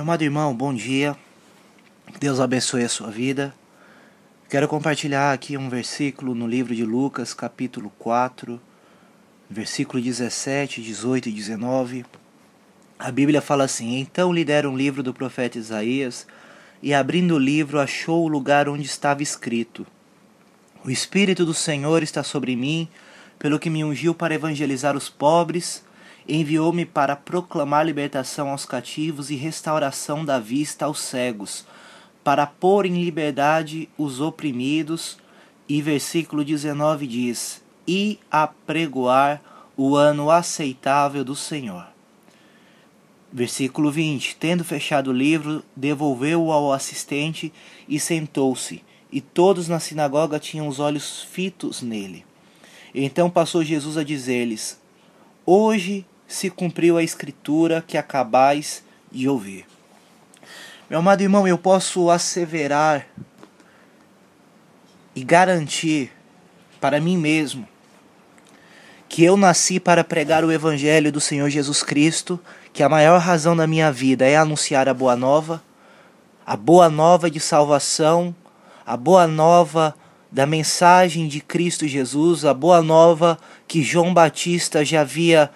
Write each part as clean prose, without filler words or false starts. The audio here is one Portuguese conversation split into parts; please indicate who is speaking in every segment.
Speaker 1: amado irmão, bom dia. Que Deus abençoe a sua vida. Quero compartilhar aqui um versículo no livro de Lucas, capítulo 4, versículo 17, 18 e 19. A Bíblia fala assim: Então lhe deram o livro do profeta Isaías, e abrindo o livro achou o lugar onde estava escrito: O Espírito do Senhor está sobre mim, pelo que me ungiu para evangelizar os pobres, enviou-me para proclamar libertação aos cativos e restauração da vista aos cegos, para pôr em liberdade os oprimidos. E versículo 19 diz: E apregoar o ano aceitável do Senhor. Versículo 20: Tendo fechado o livro, devolveu-o ao assistente e sentou-se, e todos na sinagoga tinham os olhos fitos nele. Então passou Jesus a dizer-lhes: Hoje se cumpriu a escritura que acabais de ouvir. Meu amado irmão, eu posso asseverar e garantir para mim mesmo que eu nasci para pregar o Evangelho do Senhor Jesus Cristo, que a maior razão da minha vida é anunciar a boa nova de salvação, a boa nova da mensagem de Cristo Jesus, a boa nova que João Batista já havia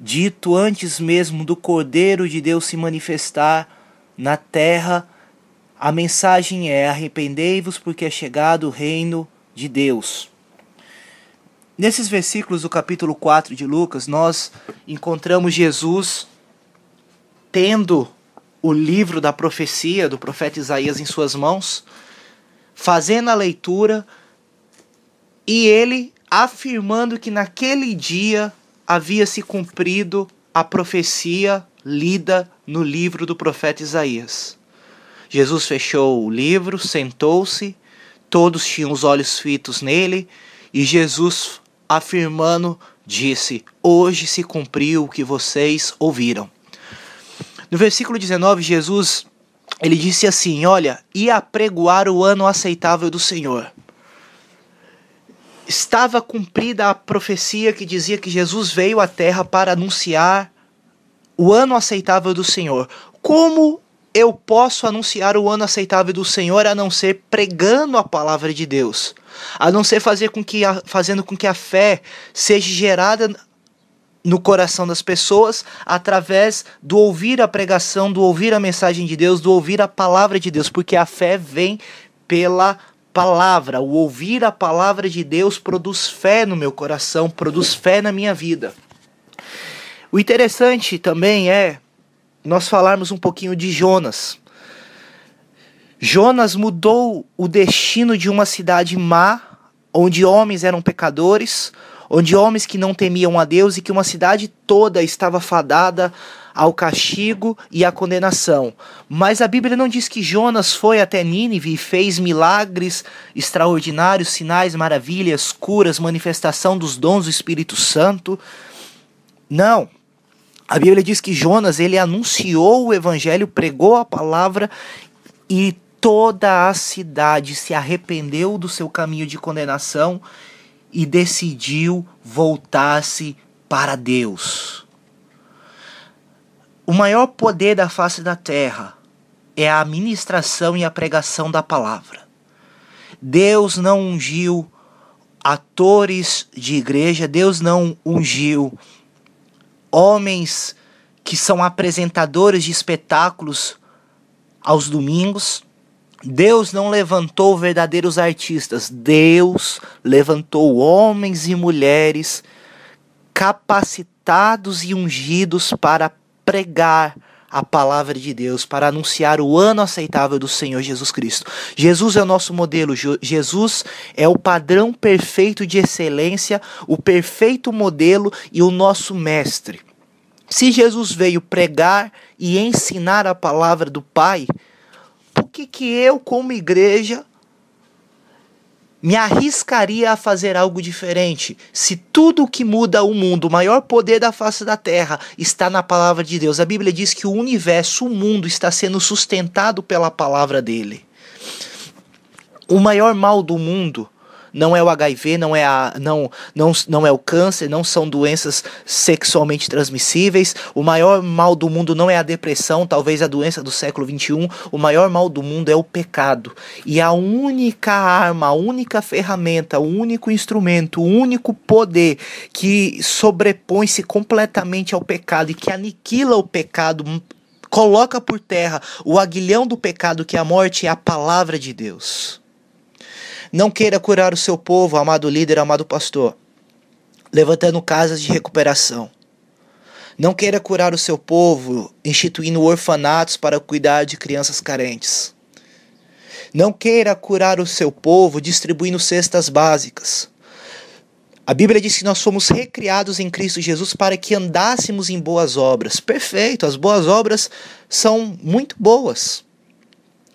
Speaker 1: dito antes mesmo do Cordeiro de Deus se manifestar na terra. A mensagem é: arrependei-vos porque é chegado o reino de Deus. Nesses versículos do capítulo 4 de Lucas, nós encontramos Jesus tendo o livro da profecia do profeta Isaías em suas mãos, fazendo a leitura, e ele afirmando que naquele dia havia se cumprido a profecia lida no livro do profeta Isaías. Jesus fechou o livro, sentou-se, todos tinham os olhos fitos nele, e Jesus, afirmando, disse: Hoje se cumpriu o que vocês ouviram. No versículo 19, Jesus, ele disse assim: Olha, e apregoar o ano aceitável do Senhor. Estava cumprida a profecia que dizia que Jesus veio à terra para anunciar o ano aceitável do Senhor. Como eu posso anunciar o ano aceitável do Senhor a não ser pregando a palavra de Deus? A não ser fazendo com que a fé seja gerada no coração das pessoas através do ouvir a pregação, do ouvir a mensagem de Deus, do ouvir a palavra de Deus, porque a fé vem pela palavra. O ouvir a palavra de Deus produz fé no meu coração, produz fé na minha vida. O interessante também é nós falarmos um pouquinho de Jonas. Jonas mudou o destino de uma cidade má, onde homens eram pecadores, onde homens que não temiam a Deus, e que uma cidade toda estava fadada ao castigo e à condenação. Mas a Bíblia não diz que Jonas foi até Nínive e fez milagres extraordinários, sinais, maravilhas, curas, manifestação dos dons do Espírito Santo. Não. A Bíblia diz que Jonas, ele anunciou o Evangelho, pregou a palavra, e toda a cidade se arrependeu do seu caminho de condenação e decidiu voltar-se para Deus. O maior poder da face da terra é a ministração e a pregação da palavra. Deus não ungiu atores de igreja, Deus não ungiu homens que são apresentadores de espetáculos aos domingos. Deus não levantou verdadeiros artistas. Deus levantou homens e mulheres capacitados e ungidos para pregar a palavra de Deus, para anunciar o ano aceitável do Senhor Jesus Cristo. Jesus é o nosso modelo. Jesus é o padrão perfeito de excelência, o perfeito modelo e o nosso mestre. Se Jesus veio pregar e ensinar a palavra do Pai, por que eu, como igreja, me arriscaria a fazer algo diferente? Se tudo que muda o mundo, o maior poder da face da terra, está na palavra de Deus. A Bíblia diz que o universo, o mundo, está sendo sustentado pela palavra dele. O maior mal do mundo não é o HIV, não é o câncer, não são doenças sexualmente transmissíveis. O maior mal do mundo não é a depressão, talvez a doença do século XXI. O maior mal do mundo é o pecado. E a única arma, a única ferramenta, o único instrumento, o único poder que sobrepõe-se completamente ao pecado e que aniquila o pecado, coloca por terra o aguilhão do pecado, que é a morte, é a palavra de Deus. Não queira curar o seu povo, amado líder, amado pastor, levantando casas de recuperação. Não queira curar o seu povo instituindo orfanatos para cuidar de crianças carentes. Não queira curar o seu povo distribuindo cestas básicas. A Bíblia diz que nós fomos recriados em Cristo Jesus para que andássemos em boas obras. Perfeito, as boas obras são muito boas.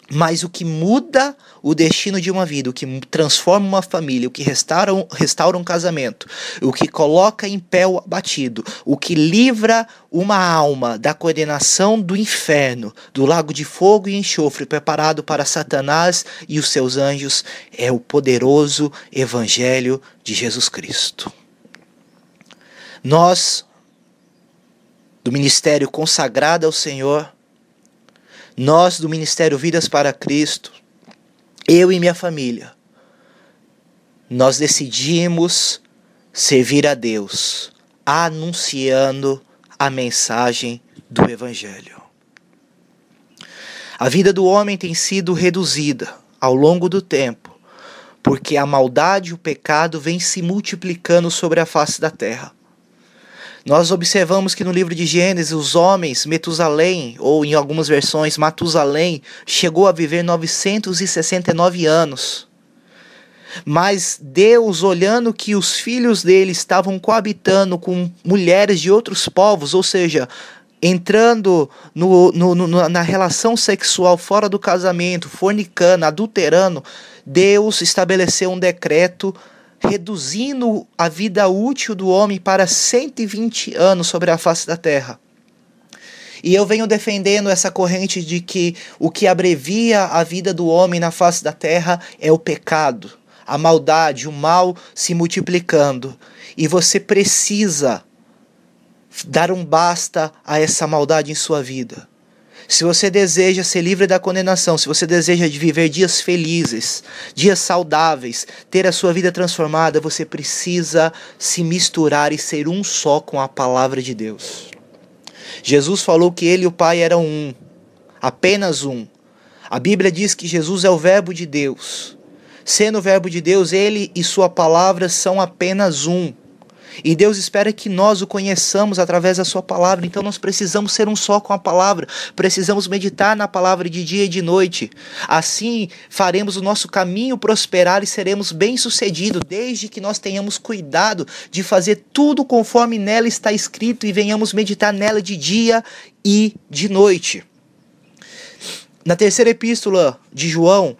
Speaker 1: Mas o que muda o destino de uma vida, o que transforma uma família, o que restaura um casamento, o que coloca em pé o abatido, o que livra uma alma da condenação do inferno, do lago de fogo e enxofre preparado para Satanás e os seus anjos, é o poderoso Evangelho de Jesus Cristo. Nós, do ministério consagrado ao Senhor, nós do Ministério Vidas para Cristo, eu e minha família, nós decidimos servir a Deus, anunciando a mensagem do Evangelho. A vida do homem tem sido reduzida ao longo do tempo, porque a maldade e o pecado vêm se multiplicando sobre a face da terra. Nós observamos que no livro de Gênesis, os homens, Metusalém, ou em algumas versões, Matusalém, chegou a viver 969 anos. Mas Deus, olhando que os filhos dele estavam coabitando com mulheres de outros povos, ou seja, entrando na relação sexual fora do casamento, fornicando, adulterando, Deus estabeleceu um decreto reduzindo a vida útil do homem para 120 anos sobre a face da terra. E eu venho defendendo essa corrente de que o que abrevia a vida do homem na face da terra é o pecado, a maldade, o mal se multiplicando. E você precisa dar um basta a essa maldade em sua vida. Se você deseja ser livre da condenação, se você deseja viver dias felizes, dias saudáveis, ter a sua vida transformada, você precisa se misturar e ser um só com a palavra de Deus. Jesus falou que ele e o Pai eram um, apenas um. A Bíblia diz que Jesus é o Verbo de Deus. Sendo o Verbo de Deus, ele e sua palavra são apenas um. E Deus espera que nós o conheçamos através da sua palavra. Então nós precisamos ser um só com a palavra. Precisamos meditar na palavra de dia e de noite. Assim faremos o nosso caminho prosperar e seremos bem-sucedidos, desde que nós tenhamos cuidado de fazer tudo conforme nela está escrito e venhamos meditar nela de dia e de noite. Na terceira epístola de João,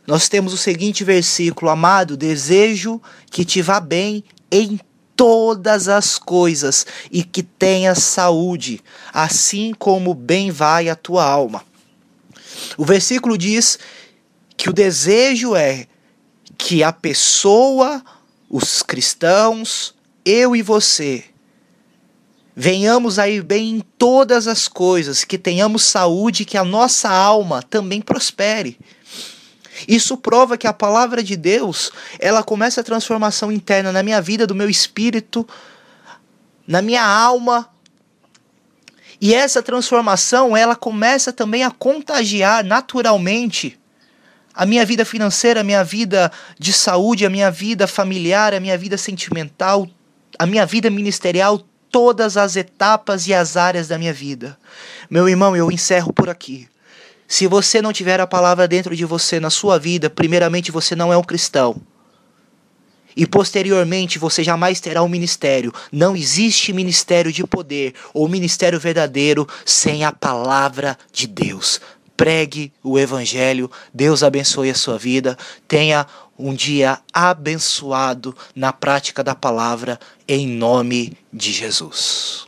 Speaker 1: nós temos o seguinte versículo: amado, desejo que te vá bem em todas as coisas e que tenhas saúde, assim como bem vai a tua alma. O versículo diz que o desejo é que a pessoa, os cristãos, eu e você, venhamos a ir bem em todas as coisas, que tenhamos saúde, que a nossa alma também prospere. Isso prova que a palavra de Deus, ela começa a transformação interna na minha vida, do meu espírito, na minha alma. E essa transformação, ela começa também a contagiar naturalmente a minha vida financeira, a minha vida de saúde, a minha vida familiar, a minha vida sentimental, a minha vida ministerial, todas as etapas e as áreas da minha vida. Meu irmão, eu encerro por aqui. Se você não tiver a palavra dentro de você, na sua vida, primeiramente você não é um cristão. E posteriormente você jamais terá um ministério. Não existe ministério de poder ou ministério verdadeiro sem a palavra de Deus. Pregue o Evangelho. Deus abençoe a sua vida. Tenha um dia abençoado na prática da palavra, em nome de Jesus.